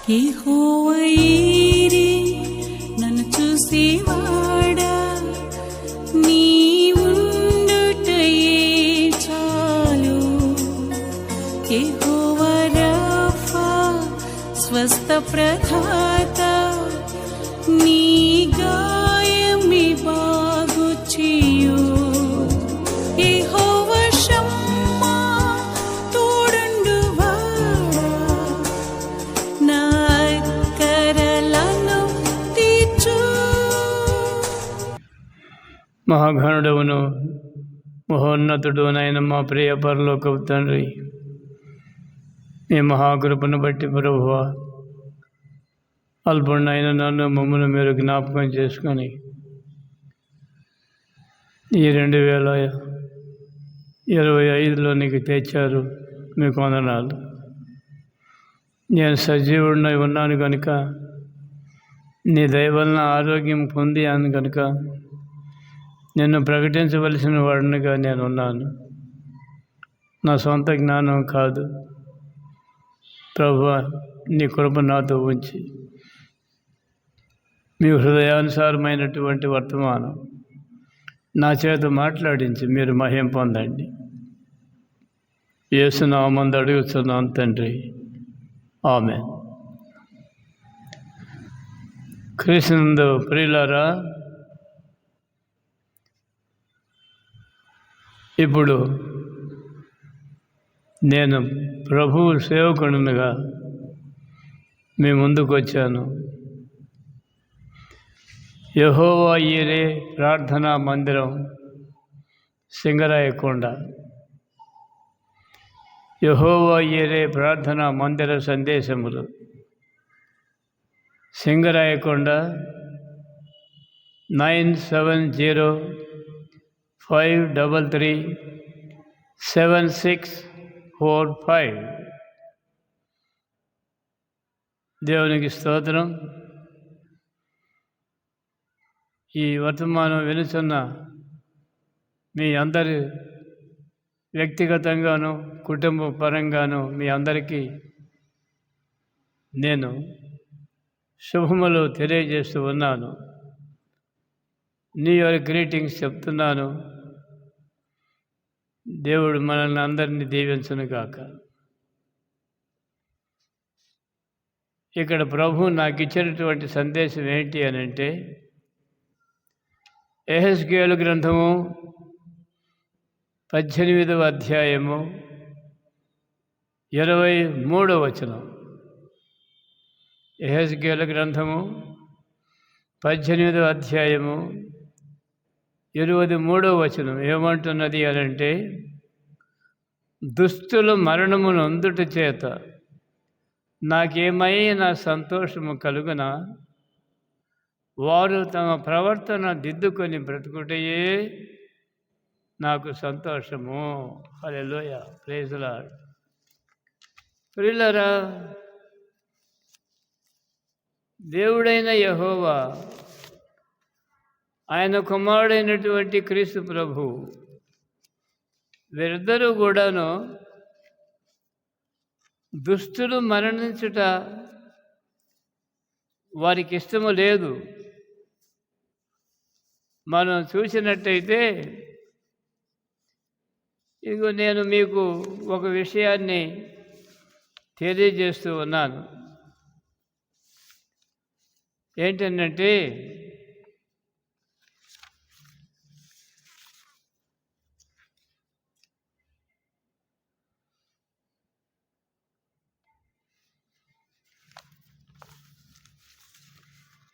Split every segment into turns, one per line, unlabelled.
యెహోవా ఈరే నన్ను చూసేవాడా, నీవుండుటయే చాలు. యెహోవా రఫా స్వస్థ ప్రదాత, నీ గాయమే బాగు చేయు. యెహోవా షమ్మా తోడుండువాడా, నా అక్కరలను తీర్చు.
మహాగణుడవును మహోన్నతుడునైన మా ప్రియ పరలోకపు తండ్రి, మీ మహాకృపను బట్టి ప్రభువా, అల్పుడినైన నన్ను మమ్మల్ని మీరు జ్ఞాపకం చేసుకొని ఈ 2025లో నీకు తెచ్చారు. మీకు వందనాలు. నేను సజీవుడినై ఉన్నాను కనుక, నీ దయ వలన ఆరోగ్యం పొందాను కనుక నిన్ను ప్రకటించవలసిన వాడినిగా నేను ఉన్నాను. నా సొంత జ్ఞానం కాదు ప్రభువా, నీ కృప నాతో ఉంచి మీ హృదయానుసారమైనటువంటి వర్తమానం నా చేత మాట్లాడించి మీరు మహిమ పొందండి. యేసు నామమున అడుగుతున్నాను తండ్రి, ఆమేన్. క్రీస్తునందు ప్రియులారా, ఇప్పుడు నేను ప్రభువు సేవకుడుగా మీ ముందుకు వచ్చాను. యెహోవా ఈరే ప్రార్థనా మందిరం, సింగరాయకొండ. యెహోవా ఈరే ప్రార్థనా మందిర సందేశములు, సింగరాయకొండ 9705337645. దేవునికి స్తోత్రం. ఈ వర్తమానం వినుచున్న మీ అందరి వ్యక్తిగతంగాను కుటుంబ పరంగాను మీ అందరికీ నేను శుభములు తెలియజేస్తూ ఉన్నాను. న్యూ ఇయర్ గ్రీటింగ్స్ చెప్తున్నాను. దేవుడు మనల్ని అందరినీ దీవించును గాక. ఇక్కడ ప్రభు నాకు ఇచ్చినటువంటి సందేశం ఏంటి అని అంటే, యెహెజ్కేలు గ్రంథము 18వ అధ్యాయము 23వ వచనం. యెహెజ్కేలు గ్రంథము 18వ అధ్యాయము 23వ వచనం ఏమంటున్నది అనంటే, దుష్టులు మరణము నొందుట చేత నాకేమైనా సంతోషము కలుగునా, వారు తమ ప్రవర్తన దిద్దుకొని బ్రతుకుటయే నాకు సంతోషము. హల్లెలూయా, ప్రైజ్ ది లార్డ్. ప్రియులారా, దేవుడైన యెహోవా, ఆయన కుమారుడైనటువంటి క్రీస్తు ప్రభు, వీరిద్దరూ కూడాను దుష్టులు మరణించుట వారికి ఇష్టము లేదు. మనం చూసినట్టయితే, ఇదిగో నేను మీకు ఒక విషయాన్ని తెలియజేస్తూ ఉన్నాను. ఏంటంటే,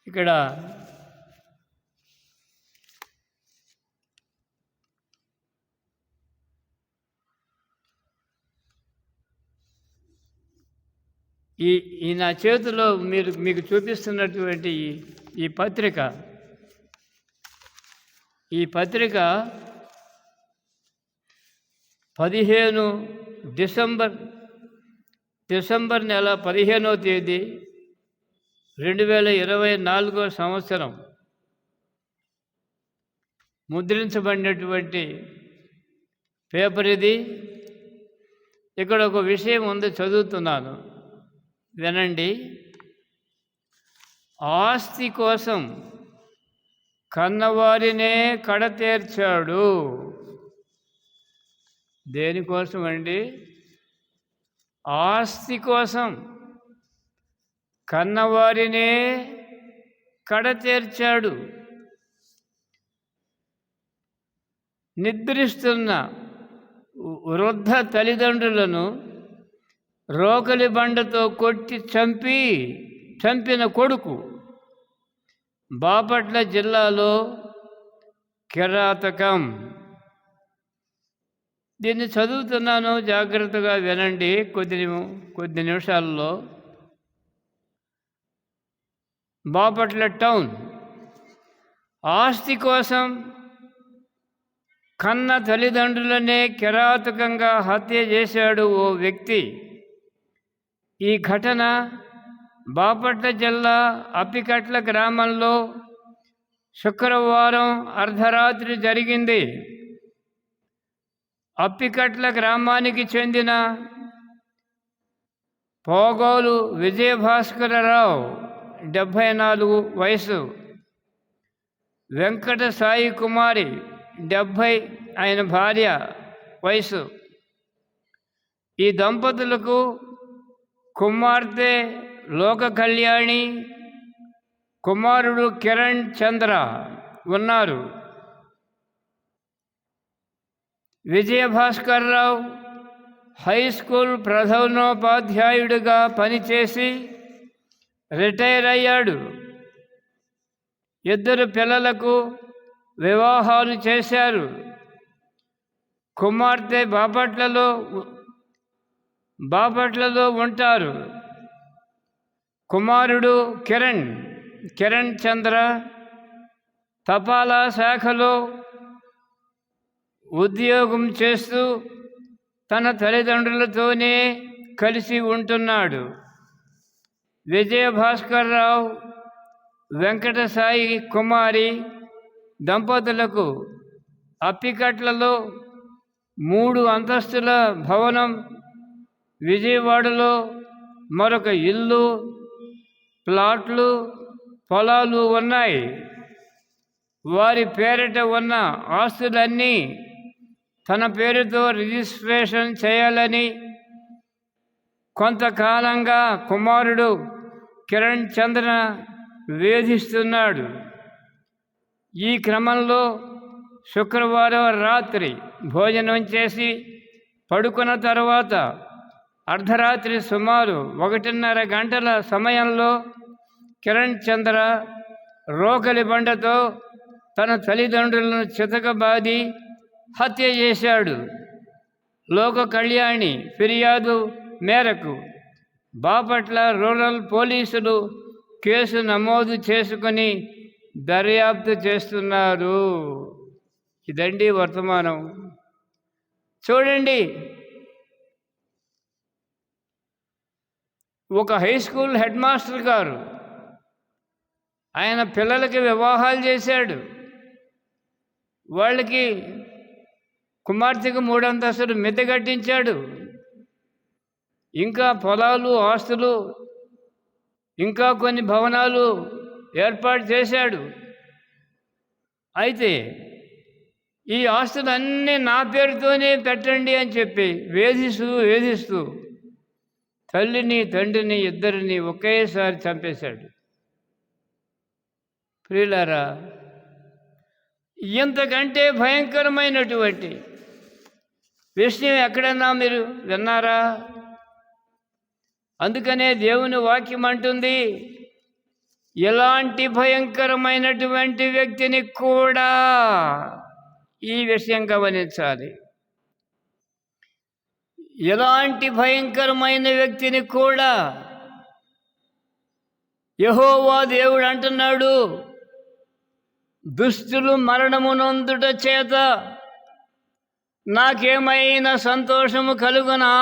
ఇక్కడ ఈ నా చేతిలో మీకు చూపిస్తున్నటువంటి ఈ పత్రిక 15 డిసెంబర్ నెల 15వ తేదీ 2024 సంవత్సరం ముద్రించబడినటువంటి పేపర్ ఇది. ఇక్కడ ఒక విషయం ఉంది, చదువుతున్నాను, వినండి. ఆస్తి కోసం కన్నవారినే కడతేర్చాడు. దేనికోసం అండి? ఆస్తి కోసం కన్నవారినే కడతేర్చాడు. నిద్రిస్తున్న వృద్ధ తల్లిదండ్రులను రోకలి బండతో కొట్టి చంపిన కొడుకు బాపట్ల జిల్లాలో కిరాతకం. దీన్ని చదువుతున్నాను, జాగ్రత్తగా వినండి. కొద్ది నిమిషాల్లో బాపట్ల టౌన్. ఆస్తి కోసం కన్న తల్లిదండ్రులనే కిరాతకంగా హత్య చేశాడు ఓ వ్యక్తి. ఈ ఘటన బాపట్ల జిల్లా అప్పికట్ల గ్రామంలో శుక్రవారం అర్ధరాత్రి జరిగింది. అప్పికట్ల గ్రామానికి చెందిన పోగోలు విజయభాస్కరరావు 74 వయసు, వెంకట సాయి కుమారి 70 ఆయన భార్య వయసు. ఈ దంపతులకు కుమార్తె లోక కళ్యాణి, కుమారుడు కిరణ్ చంద్ర ఉన్నారు. విజయభాస్కర్రావు హై స్కూల్ ప్రధానోపాధ్యాయుడిగా పనిచేసి రిటైర్ అయ్యాడు. 2 పిల్లలకు వివాహాలు చేశారు. కుమార్తె బాపట్లలో ఉంటారు. కుమారుడు కిరణ్ చంద్ర తపాలా శాఖలో ఉద్యోగం చేస్తూ తన తల్లిదండ్రులతోనే కలిసి ఉంటున్నాడు. విజయభాస్కర్రావు, వెంకట సాయి కుమారి దంపతులకు అప్పికట్లలో 3 అంతస్తుల భవనం, విజయవాడలో మరొక ఇల్లు, ప్లాట్లు, పొలాలు ఉన్నాయి. వారి పేరిట ఉన్న ఆస్తులన్నీ తన పేరుతో రిజిస్ట్రేషన్ చేయాలని కొంతకాలంగా కుమారుడు కిరణ్ చంద్ర వేధిస్తున్నాడు. ఈ క్రమంలో శుక్రవారం రాత్రి భోజనం చేసి పడుకున్న తర్వాత అర్ధరాత్రి సుమారు 1:30 గంటల సమయంలో కిరణ్ చంద్ర రోకలి బండతో తన తల్లిదండ్రులను చితకబాది హత్య చేశాడు. లోక కళ్యాణి ఫిర్యాదు మేరకు బాపట్ల రూరల్ పోలీసులు కేసు నమోదు చేసుకుని దర్యాప్తు చేస్తున్నారు. ఇదండి వర్తమానం. చూడండి, ఒక హై స్కూల్ హెడ్ మాస్టర్ గారు ఆయన పిల్లలకి వివాహాలు చేశాడు. వాళ్ళకి కుమార్తెకు 3 అంతస్తులు మిద్దె కట్టించాడు. ఇంకా పొలాలు, ఆస్తులు, ఇంకా కొన్ని భవనాలు ఏర్పాటు చేశాడు. అయితే ఈ ఆస్తులన్నీ నా పేరుతోనే పెట్టండి అని చెప్పి వేధిస్తూ తల్లిని తండ్రిని ఇద్దరిని ఒకేసారి చంపేశాడు. ప్రియులారా, ఇంతకంటే భయంకరమైనటువంటి విషయం ఎక్కడన్నా మీరు విన్నారా? అందుకనే దేవుని వాక్యం అంటుంది, ఎలాంటి భయంకరమైనటువంటి వ్యక్తిని కూడా, ఈ విషయం గమనించాలి, ఎలాంటి భయంకరమైన వ్యక్తిని కూడా యెహోవా దేవుడు అంటున్నాడు, దుష్టులు మరణమునొందుట చేత నాకేమైనా సంతోషము కలుగునా?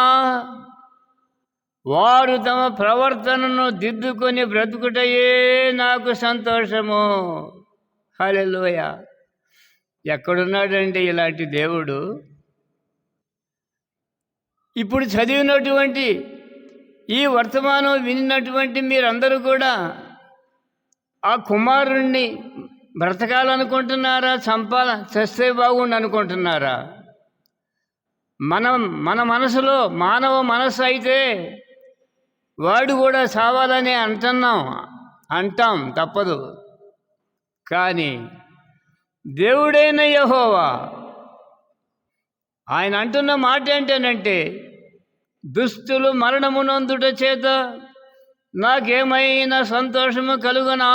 వారు తమ ప్రవర్తనను దిద్దుకొని బ్రతుకుటయే నాకు సంతోషము. హల్లెలూయా! ఎక్కడున్నాడండి ఇలాంటి దేవుడు? ఇప్పుడు చదివినటువంటి ఈ వర్తమానం విన్నటువంటి మీరందరూ కూడా ఆ కుమారుణ్ణి బ్రతకాలనుకుంటున్నారా, చస్తే బాగుండు అనుకుంటున్నారా? మన మనసులో మానవ మనసు అయితే వాడు కూడా చావాలని అంటాం, తప్పదు. కానీ దేవుడైన యెహోవా ఆయన అంటున్న మాట ఏంటంటే, దుష్టులు మరణమునందుట చేత నాకేమైనా సంతోషము కలుగునా,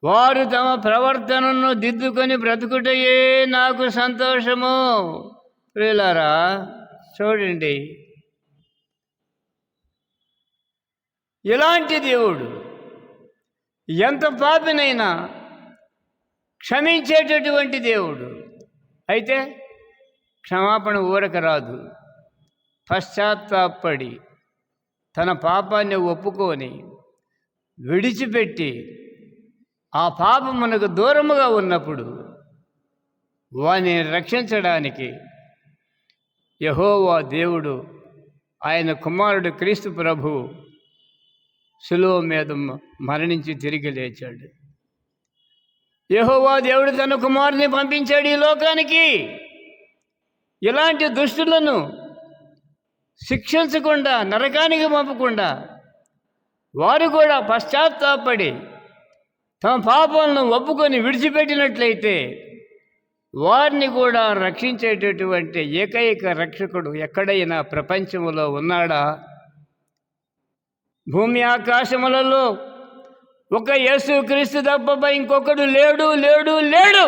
వారు తమ ప్రవర్తనను దిద్దుకొని బ్రతుకుటయే నాకు సంతోషము. ప్రియులారా, చూడండి, ఇలాంటి దేవుడు ఎంత పాపినైనా క్షమించేటటువంటి దేవుడు. అయితే క్షమాపణ ఊరక రాదు. పశ్చాత్తాపడి తన పాపాన్ని ఒప్పుకొని విడిచిపెట్టి ఆ పాపమునకు దూరముగా ఉన్నప్పుడు వాని రక్షించడానికి యెహోవా దేవుడు ఆయన కుమారుడు క్రీస్తు ప్రభువు శిలువ మీద మరణించి తిరిగి లేచాడు. యెహోవా దేవుడు తన కుమారుని పంపించాడు ఈ లోకానికి. ఇలాంటి దుష్టులను శిక్షించకుండా, నరకానికి పంపకుండా, వారు కూడా పశ్చాత్తాపడి తమ పాపాలను ఒప్పుకొని విడిచిపెట్టినట్లయితే వారిని కూడా రక్షించేటటువంటి ఏకైక రక్షకుడు ఎక్కడైనా ప్రపంచంలో ఉన్నాడా? భూమి ఆకాశములలో ఒక యేసుక్రీస్తు తప్ప ఇంకొకడు లేడు లేడు లేడు.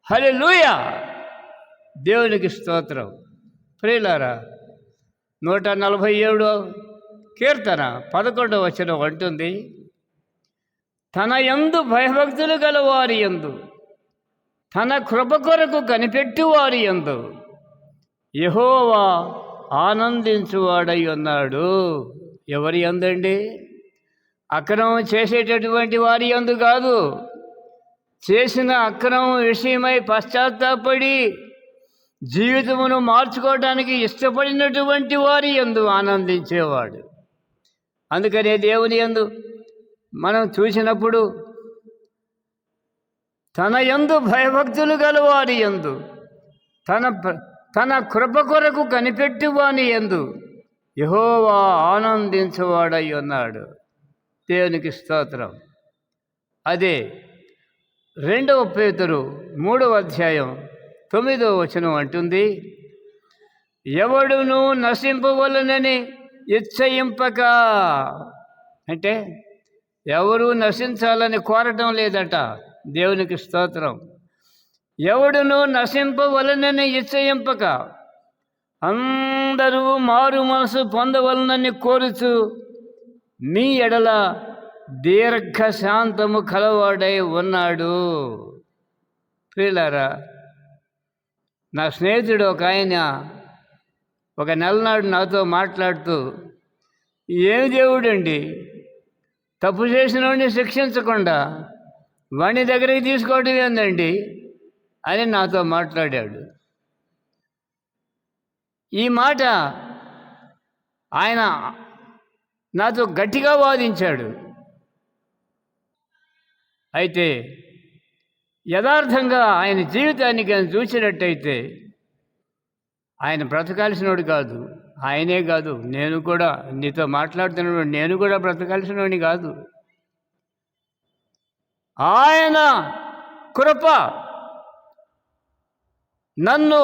హల్లెలూయా, దేవునికి స్తోత్రం. ప్రియులారా, 147 కీర్తన 11వ వచనం అంటుంది, తన యందు భయభక్తులు గల వారి యందు, తన కృప కొరకు కనిపెట్టి వారి యందు యెహోవా ఆనందించువాడై ఉన్నాడు. ఎవరి యందండి? అక్రమం చేసేటటువంటి వారి యందు కాదు, చేసిన అక్రమం విషయమై పశ్చాత్తాపడి జీవితమును మార్చుకోవడానికి ఇష్టపడినటువంటి వారి యందు ఆనందించేవాడు. అందుకనే దేవుని యందు మనం చూసినప్పుడు తన యందు భయభక్తులు గల వారి యందు, తన కృప కొరకు కనిపెట్టి వాని యందు యెహోవా ఆనందించువాడై ఉన్నాడు. దేవునికి స్తోత్రం. అదే 2వ పేతురు 3వ అధ్యాయం 9వ వచనం అంటుంది, ఎవడును నశింపవలనని ఇచ్చయింపక. అంటే ఎవరు నశించాలని కోరటం లేదట. దేవునికి స్తోత్రం. ఎవడును నశింపవలనని ఇచ్చయింపక అందరూ మారు మనసు పొందవలనని కోరుచు మీ ఎడల దీర్ఘశాంతము కలవాడై ఉన్నాడు. ప్రియులారా, నా స్నేహితుడు ఒక ఆయన ఒక నెలనాడు నాతో మాట్లాడుతూ, ఏమి దేవుడండి తప్పు చేసిన వాడిని శిక్షించకుండా వాడిని దగ్గరికి తీసుకోవటం ఏందండి అని నాతో మాట్లాడాడు. ఈ మాట ఆయన నాతో గట్టిగా వాదించాడు. అయితే యథార్థంగా ఆయన జీవితాన్ని కానీ చూసినట్టయితే ఆయన బ్రతకాల్సినోడు కాదు. ఆయనే కాదు, నేను కూడా నీతో మాట్లాడుతున్నప్పుడు నేను కూడా బ్రతకాల్సినోడిని కాదు. ఆయన కృప నన్ను,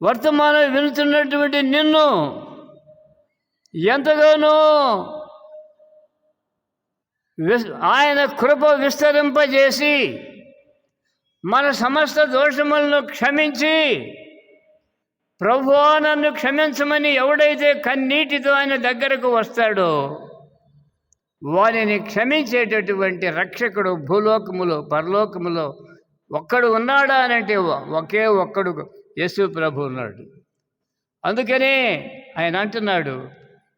వర్తమానం వినుతున్నటువంటి నిన్ను ఎంతగానో ఆయన కృప విస్తరింపజేసి మన సమస్త దోషములను క్షమించి, ప్రభువా నన్ను క్షమించమని ఎవడైతే కన్నీటితో ఆయన దగ్గరకు వస్తాడో వారిని క్షమించేటటువంటి రక్షకుడు భూలోకములో పరలోకములో ఒక్కడు ఉన్నాడా అనంటే ఒకే ఒక్కడు యేసు ప్రభు ఉన్నాడు. అందుకనే ఆయన అంటున్నాడు,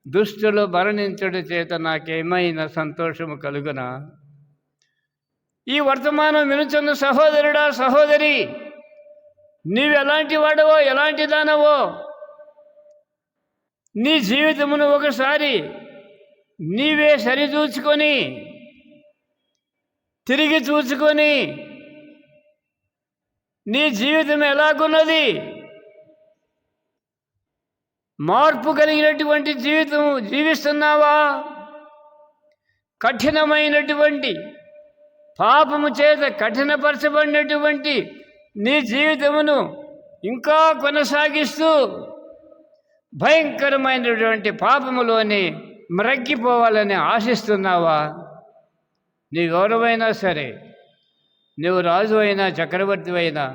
దుష్టులు మరణించడం చేత నాకేమైనా సంతోషము కలుగునా. ఈ వర్తమానం వినుచున్న సహోదరుడా, సహోదరి, నీవు ఎలాంటి వాడవో, ఎలాంటి దానవో, నీ జీవితమును ఒకసారి నీవే సరిచూచుకొని తిరిగి చూసుకొని నీ జీవితం ఎలాగున్నది, మార్పు కలిగినటువంటి జీవితం జీవిస్తున్నావా, కఠినమైనటువంటి పాపము చేత కఠినపరచబడినటువంటి నీ జీవితమును ఇంకా కొనసాగిస్తూ భయంకరమైనటువంటి పాపములోని మ్రగ్గిపోవాలని ఆశిస్తున్నావా? నీవెవరైనా సరే, నువ్వు రాజు అయినా, చక్రవర్తి అయినా,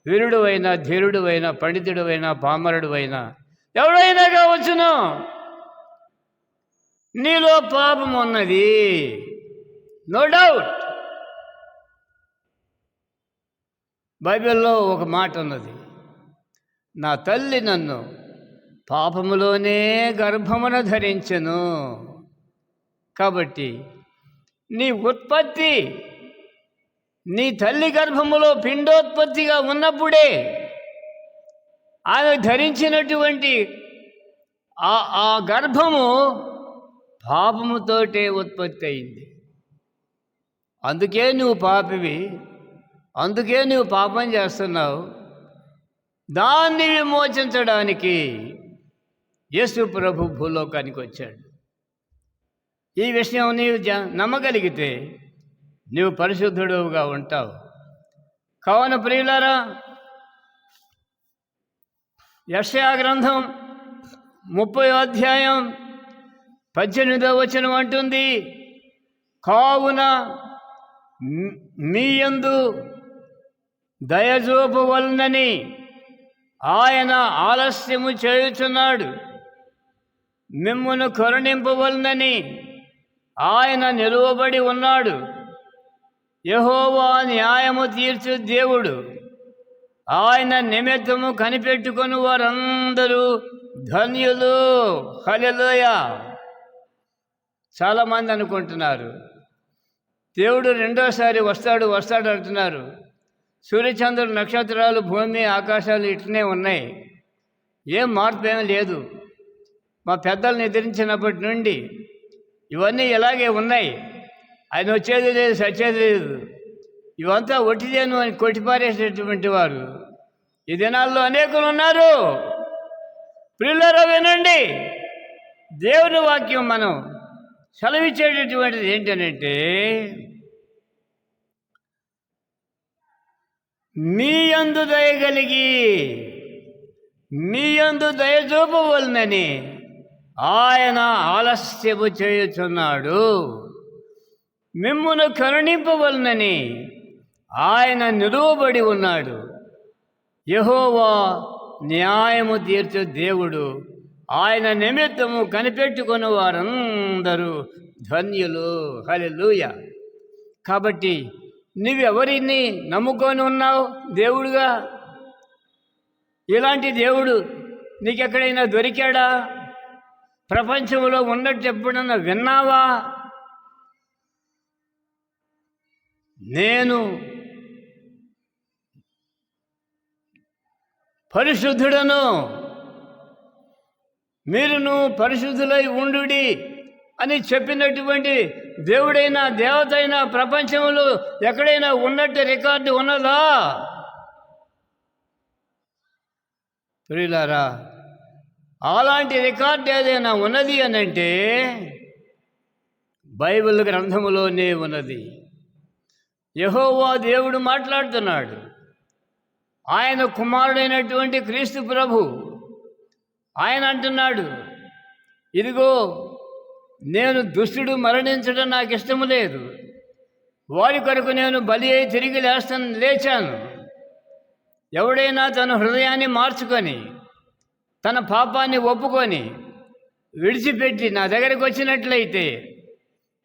వీరుడు అయినా, ధీరుడు అయినా, పండితుడు అయినా, పామరుడు అయినా, ఎవడైనా కావచ్చును, నీలో పాపం ఉన్నది, నో డౌట్. బైబిల్లో ఒక మాట ఉన్నది, నా తల్లి నన్ను పాపములోనే గర్భమున ధరించెను. కాబట్టి నీ ఉత్పత్తి నీ తల్లి గర్భములో పిండోత్పత్తిగా ఉన్నప్పుడే ఆమె ధరించినటువంటి ఆ గర్భము పాపముతోటే ఉత్పత్తి అయింది. అందుకే నువ్వు పాపివి, అందుకే నువ్వు పాపం చేస్తున్నావు. దాన్ని విమోచించడానికి యేసు ప్రభు భూలోకానికి వచ్చాడు. ఈ విషయం నీవు నమ్మగలిగితే నీవు పరిశుద్ధుడుగా ఉంటావు. కావున ప్రియులారా, యెషయా గ్రంథం 30వ అధ్యాయం 18వ వచనం అంటుంది, కావున మీ యందు దయచూపవలనని ఆయన ఆలస్యము చేయుచున్నాడు, మిమ్మును కరుణింపవలనని ఆయన నిలువబడి ఉన్నాడు. యెహోవా న్యాయము తీర్చు దేవుడు, ఆయన నిమిత్తము కనిపెట్టుకొని వారందరూ ధన్యులు. హల్లెలూయా. చాలామంది అనుకుంటున్నారు దేవుడు రెండోసారి వస్తాడు అంటున్నారు. సూర్యచంద్రుడు, నక్షత్రాలు, భూమి, ఆకాశాలు ఇట్లనే ఉన్నాయి, ఏం మార్పు ఏమీ లేదు. మా పెద్దలు నిద్రించినప్పటి నుండి ఇవన్నీ ఇలాగే ఉన్నాయి. ఆయన వచ్చేది లేదు, సచ్చేది లేదు, ఇవంతా ఒట్టిదేను అని కొట్టిపారేసేటువంటి వారు ఈ దినాల్లో అనేకులు ఉన్నారు. ప్రియులారా వినండి, దేవుని వాక్యం మనం సెలవిచ్చేటటువంటిది ఏంటనంటే, మీ యందు దయగలిగి మీ యందు దయ చూపవలనని ఆయన ఆలస్యము చేయుచున్నాడు, మిమ్మును కరుణింపవలనని ఆయన నిలువబడి ఉన్నాడు. యెహోవా న్యాయము తీర్చు దేవుడు, ఆయన నిమిత్తము కనిపెట్టుకుని వారందరూ ధన్యులు. హల్లెలూయా. కాబట్టి నువ్వెవరిని నమ్ముకొని ఉన్నావు దేవుడుగా? ఇలాంటి దేవుడు నీకెక్కడైనా దొరికాడా? ప్రపంచంలో ఉన్నట్టు ఎప్పుడన్నా విన్నావా? నేను పరిశుద్ధుడను, మీరును పరిశుద్ధులై ఉండుడి అని చెప్పినటువంటి దేవుడైనా దేవత అయినా ప్రపంచంలో ఎక్కడైనా ఉన్నట్టు రికార్డు ఉన్నదా? ప్రియులారా, అలాంటి రికార్డు ఏదైనా ఉన్నది అనంటే బైబిల్ గ్రంథములోనే ఉన్నది. యెహోవా దేవుడు మాట్లాడుతున్నాడు. ఆయన కుమారుడైనటువంటి క్రీస్తు ప్రభు ఆయన అంటున్నాడు, ఇదిగో నేను దుష్టుడు మరణించడం నాకు ఇష్టము లేదు, వారి కొరకు నేను బలి అయి తిరిగి లేచాను. ఎవడైనా తన హృదయాన్ని మార్చుకొని తన పాపాన్ని ఒప్పుకొని విడిచిపెట్టి నా దగ్గరికి వచ్చినట్లయితే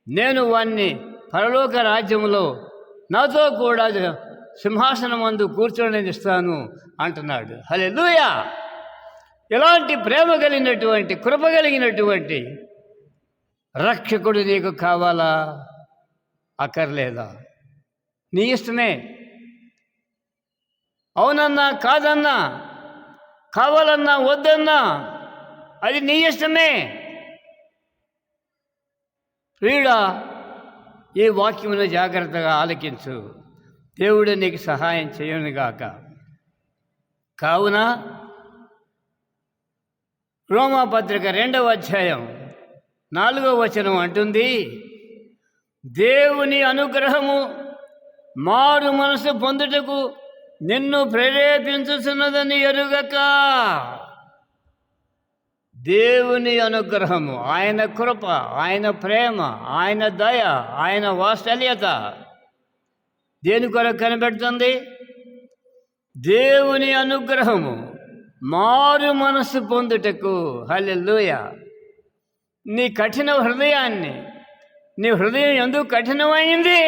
నేను వాణ్ణి పరలోక రాజ్యములో నాతో కూడా సింహాసనం ముందు కూర్చొనిస్తాను అంటున్నాడు. హల్లెలూయా. ఇలాంటి ప్రేమ కలిగినటువంటి, కృప కలిగినటువంటి రక్షకుడు నీకు కావాలా? అక్కర్లేదా? నీ ఇష్టమే. అవునన్నా కాదన్నా, కావాలన్నా వద్దన్నా, అది నీ ఇష్టమే. ప్రియుడా, ఈ వాక్యమును జాగ్రత్తగా ఆలకించు. దేవుడు నీకు సహాయం చేయనుగాక. కావున రోమాపత్రిక 2వ అధ్యాయం 4వ వచనం అంటుంది, దేవుని అనుగ్రహము మారు మనసు పొందుటకు నిన్ను ప్రేరేపించుచున్నదని ఎరుగక. దేవుని అనుగ్రహము, ఆయన కృప, ఆయన ప్రేమ, ఆయన దయ, ఆయన వాత్సల్యత దేని కొరకు కనిపెడుతుంది? దేవుని అనుగ్రహము మారు మనసు పొందుటకు. హల్లెలూయా. నీ కఠిన హృదయాన్ని, నీ హృదయం ఎందుకు కఠినమైంది?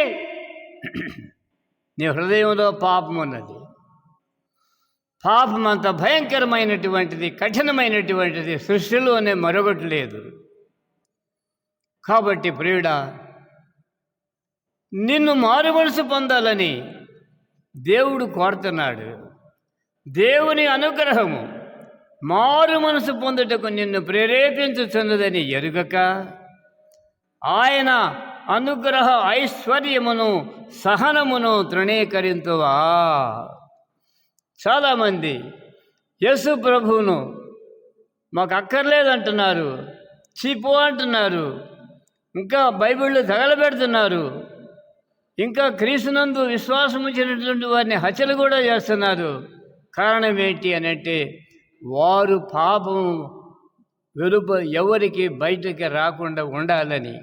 నీ హృదయంలో పాపం ఉన్నది. పాపం అంత భయంకరమైనటువంటిది, కఠినమైనటువంటిది సృష్టిలోనే మరొకటి లేదు. కాబట్టి ప్రియుడా, నిన్ను మారు మనసు పొందాలని దేవుడు కోరుతున్నాడు. దేవుని అనుగ్రహము మారు మనసు పొందుటకు నిన్ను ప్రేరేపించుచున్నదని ఎరుగక, ఆయన అనుగ్రహ ఐశ్వర్యమును సహనమును తృణీకరింతువా. చాలామంది యేసు ప్రభువును మాకు అక్కర్లేదంటున్నారు, చీపు అంటున్నారు, ఇంకా బైబిళ్ళు తగలబెడుతున్నారు, ఇంకా క్రీస్తునందు విశ్వాసం ఉంచినటువంటి వారిని హత్యలు కూడా చేస్తున్నారు. కారణం ఏంటి అని అంటే, వారు పాపం ఎవరికి బయటికి రాకుండా ఉండాలని,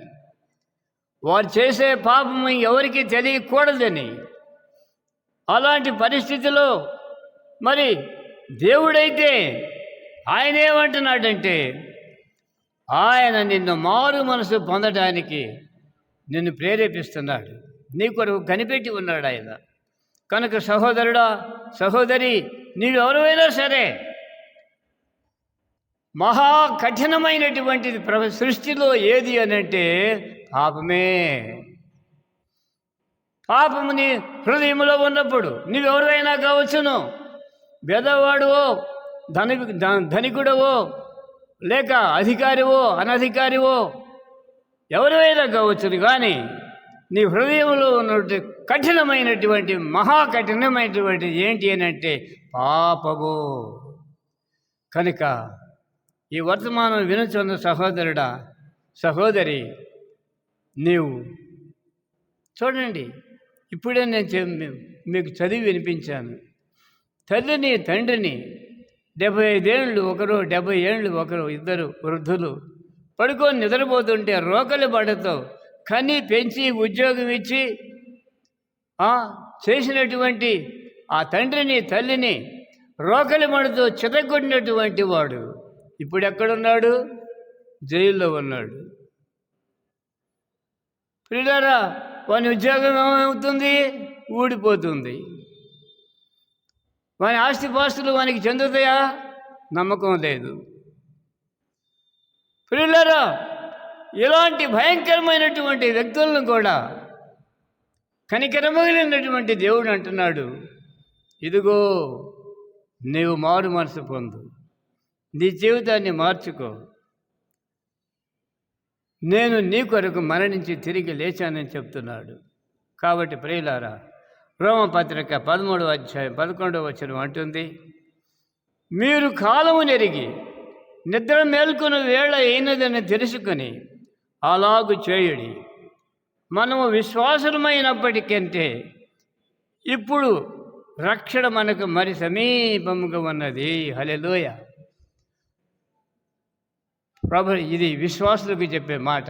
వారు చేసే పాపము ఎవరికి తెలియకూడదని. అలాంటి పరిస్థితిలో మరి దేవుడైతే ఆయన ఏమంటున్నాడంటే, ఆయన నిన్ను మారు మనసు పొందడానికి నిన్ను ప్రేరేపిస్తున్నాడు, నీ కొరకు కనిపెట్టి ఉన్నాడు ఆయన. కనుక సహోదరుడా, సహోదరి, నీవెవరైనా సరే, మహా కఠినమైనటువంటిది సృష్టిలో ఏది అనంటే పాపమే. పాపము నీ హృదయంలో ఉన్నప్పుడు నీవెవరైనా కావచ్చును, పేదవాడువో ధనికుడవో, లేక అధికారివో అనధికారివో, ఎవరైనా కావచ్చును, కానీ నీ హృదయంలో ఉన్నటువంటి కఠినమైనటువంటి మహా కఠినమైనటువంటి ఏంటి అని అంటే పాపము. కనుక ఈ వర్తమానం వినుచున్న సహోదరుడా, సహోదరి, నీవు చూడండి, ఇప్పుడే నేను మీకు చదివి వినిపించాను. తల్లిని తండ్రిని 75 ఏళ్ళు ఒకరు, 70 ఏళ్ళు ఒకరు, ఇద్దరు వృద్ధులు పడుకొని నిద్రపోతుంటే రోకలి పడతో కని పెంచి ఉద్యోగం ఇచ్చి చేసినటువంటి ఆ తండ్రిని తల్లిని రోకలి మడతో చితగొట్టినటువంటి వాడు ఇప్పుడు ఎక్కడున్నాడు? జైల్లో ఉన్నాడు. ప్రియులారా, వాని ఉద్యోగం ఏమవుతుంది? ఊడిపోతుంది. వాని ఆస్తిపాస్తులు వానికి చెందుతాయా? నమ్మకం లేదు. ప్రియులారా, ఇలాంటి భయంకరమైనటువంటి వ్యక్తులను కూడా కనికరమగిలినటువంటి దేవుడు అంటున్నాడు, ఇదిగో నీవు మారు మనసు పొందు, నీ జీవితాన్ని మార్చుకో, నేను నీ కొరకు మరణించి తిరిగి లేచానని చెప్తున్నాడు. కాబట్టి ప్రియులారా, రోమపత్రిక 13వ అధ్యాయం 11వ వచనం అంటుంది, మీరు కాలము నెరిగి నిద్ర మేల్కొన వేళ అయినదని తెలుసుకొని అలాగు చేయుడి. మనము విశ్వాసమైనప్పటికంటే ఇప్పుడు రక్షణ మనకు మరి సమీపముగా ఉన్నది. హల్లెలూయా. ప్రభు, ఇది విశ్వాసులకు చెప్పే మాట.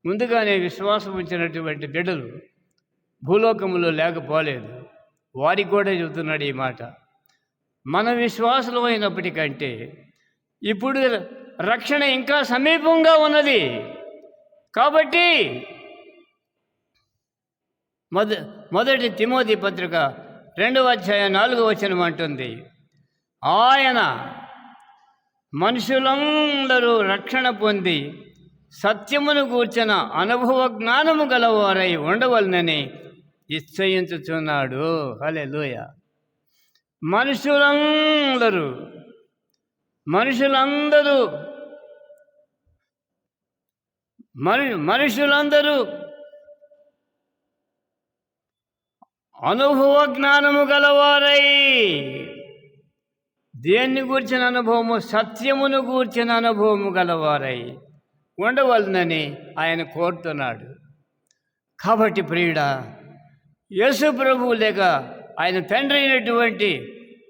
ముందుగానే విశ్వాసం ఉంచినటువంటి బిడ్డలు భూలోకములో లేకపోలేదు, వారికి కూడా చెబుతున్నాడు ఈ మాట. మన విశ్వాసులు అయినప్పటికంటే ఇప్పుడు రక్షణ ఇంకా సమీపంగా ఉన్నది. కాబట్టి మొదటి తిమోతి పత్రిక 2వ అధ్యాయం 4వ వచనం అంటుంది, ఆయన మనుషులందరూ రక్షణ పొంది సత్యమును గూర్చిన అనుభవ జ్ఞానము గలవారై ఉండవలనని నిశ్చయించుచున్నాడు. హల్లెలూయా. మనుషులందరూ మనుషులందరూ అనుభవ జ్ఞానము గలవారై, దేన్ని గూర్చిన అనుభవము, సత్యమును గూర్చిన అనుభవము గలవారై ఉండవలనని ఆయన కోరుతున్నాడు. కాబట్టి ప్రియుడా, యేసు ప్రభువు లేక ఆయన తండ్రి అయినటువంటి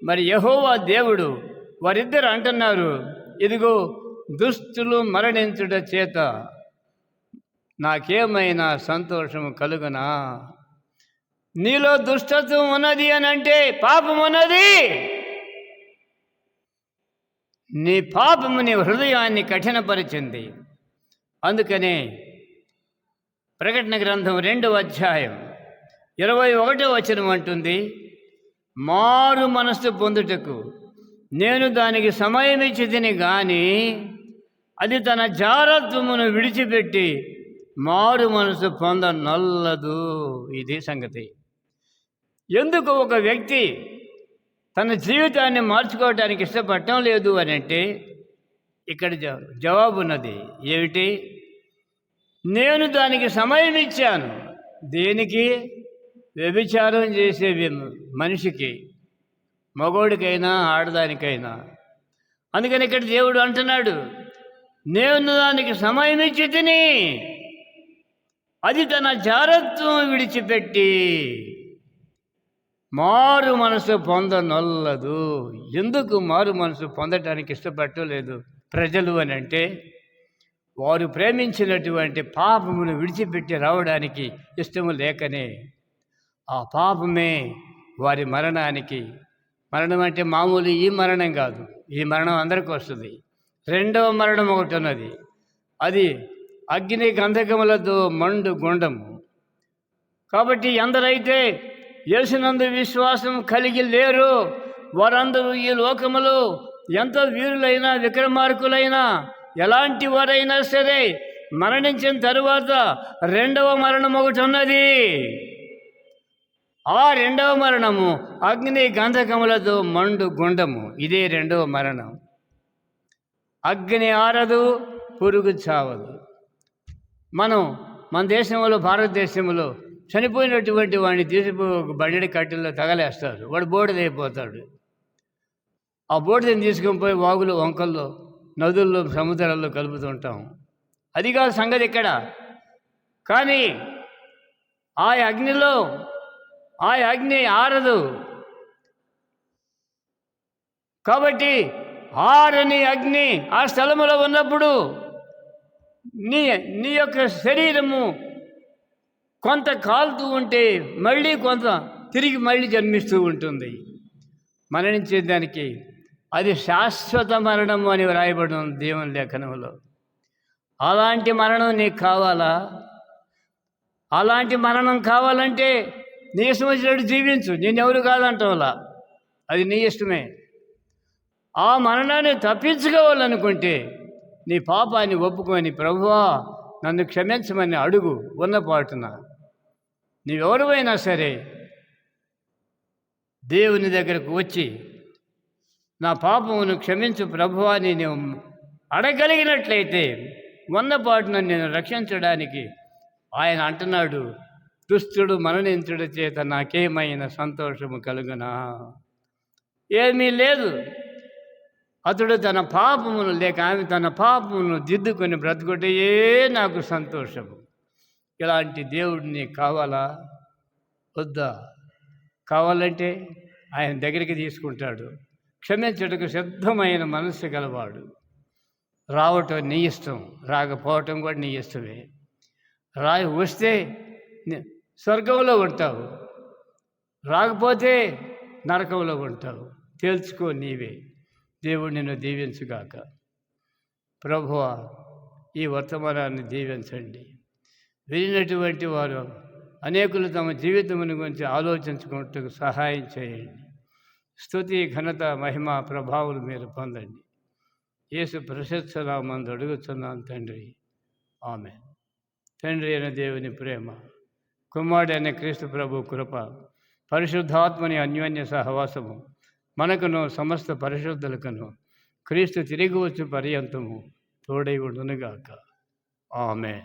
మరి యెహోవా దేవుడు వారిద్దరు అంటున్నారు, ఇదిగో దుష్టులు మరణించుట చేత నాకేమైనా సంతోషము కలుగునా? నీలో దుష్టత్వం ఉన్నది అని అంటే పాపం ఉన్నది. నీ పాపము నీ హృదయాన్ని కఠినపరిచింది. అందుకనే ప్రకటన గ్రంథం 2వ అధ్యాయం 21వ వచనం అంటుంది, మారు మనస్సు పొందుటకు నేను దానికి సమయం ఇచ్చితిని గాని అది తన జారత్వమును విడిచిపెట్టి మారు మనసు పొందనొల్లదు. ఇది సంగతి. ఎందుకు ఒక వ్యక్తి తన జీవితాన్ని మార్చుకోవడానికి ఇష్టపడటం లేదు అని అంటే ఇక్కడ జవాబు ఉన్నది. ఏమిటి? నేను దానికి సమయం ఇచ్చాను. దేనికి? వ్యభిచారం చేసే మనిషికి, మగోడికైనా ఆడదానికైనా. అందుకని ఇక్కడ దేవుడు అంటున్నాడు, నేను దానికి సమయం ఇచ్చి తిని అది తన జారత్వం విడిచిపెట్టి మారు మనసు పొందనొల్లదు. ఎందుకు మారు మనసు పొందటానికి ఇష్టపడలేదు ప్రజలు అని అంటే, వారు ప్రేమించినటువంటి పాపమును విడిచిపెట్టి రావడానికి ఇష్టము లేకనే ఆ పాపమే వారి మరణానికి, మరణం అంటే మామూలు ఈ మరణం కాదు, ఈ మరణం అందరికీ వస్తుంది. రెండవ మరణం ఒకటి ఉన్నది, అది అగ్ని గంధకములతో మండు గుండము. కాబట్టి ఎందరైతే యేసునందు విశ్వాసం కలిగి లేరు వారందరూ ఈ లోకములో ఎంత వీరులైనా విక్రమార్కులైనా ఎలాంటి వారైనా సరే మరణించిన తరువాత రెండవ మరణం ఒకటి ఉన్నది. ఆ రెండవ మరణము అగ్ని గంధకములతో మండు గుండము. ఇదే రెండవ మరణం. అగ్ని ఆరదు, పురుగు చావదు. మన దేశంలో, భారతదేశంలో చనిపోయినటువంటి వాడిని తీసిపోయి ఒక బండి కట్టెల్లో తగలేస్తారు. వాడు బూడిదైపోతాడు. ఆ బూడిదని తీసుకొని పోయి వాగులు, వంకల్లో, నదుల్లో, సముద్రాల్లో కలుపుతుంటాం. అది కాదు సంగతి ఇక్కడ. కానీ ఆ అగ్ని ఆరదు. కాబట్టి ఆరని అగ్ని ఆ స్థలములో ఉన్నప్పుడు నీ యొక్క శరీరము కొంత కాలుతూ ఉంటే మళ్ళీ కొంత తిరిగి మళ్ళీ జన్మిస్తూ ఉంటుంది. మరణించేదానికి అది శాశ్వత మరణము అని వ్రాయబడి ఉంది దేవుని లేఖనంలో. అలాంటి మరణం నీకు కావాలా? అలాంటి మరణం కావాలంటే నీ ఇష్టం వచ్చినట్టు జీవించు, నేనెవరు కాదంటావులా, అది నీ ఇష్టమే. ఆ మరణాన్ని తప్పించుకోవాలనుకుంటే నీ పాపాన్ని ఒప్పుకొని, ప్రభువా నన్ను క్షమించమని అడుగు. ఉన్నపాటున నీవెవరివైనా సరే దేవుని దగ్గరకు వచ్చి నా పాపమును క్షమించు ప్రభువా అని నేను అడగలిగినట్లయితే ఉన్నపాటున నేను రక్షించడానికి ఆయన అంటున్నాడు, దుష్టుడు మరణించుట చేత నాకేమైనా సంతోషము కలుగునా? ఏమీ లేదు. అతడు తన పాపమును లేక ఆమె తన పాపమును దిద్దుకొని బ్రతుకుటయే నాకు సంతోషము. ఇలాంటి దేవుడిని కావాలా వద్దా? కావాలంటే ఆయన దగ్గరికి తీసుకుంటాడు. క్షమించుటకు సిద్ధమైన మనస్సు గలవాడు. రావటం నీ ఇష్టం, రాకపోవటం కూడా నీ ఇష్టమే. వస్తే స్వర్గంలో ఉంటావు, రాకపోతే నరకంలో ఉంటావు. తేల్చుకో నీవే. దేవుడు నిన్ను దీవించుగాక. ప్రభువా ఈ వర్తమానాన్ని దీవించండి. వినినటువంటి వారు అనేకులు తమ జీవితముని గురించి ఆలోచించుకున్నట్టుకు సహాయం చేయండి. స్తుతి, ఘనత, మహిమ, ప్రభావాలు మీరు పొందండి. యేసు ప్రశస్త నామమున అడుగుతున్నాను తండ్రి, ఆమేన్. తండ్రి అయిన దేవుని ప్రేమ, కుమారుడైన క్రీస్తు ప్రభు కృప, పరిశుద్ధాత్మని అన్యోన్య సహవాసము మనకును సమస్త పరిశుద్ధులకును క్రీస్తు తిరిగి వచ్చు పర్యంతము తోడై ఉండునుగాక. ఆమేన్.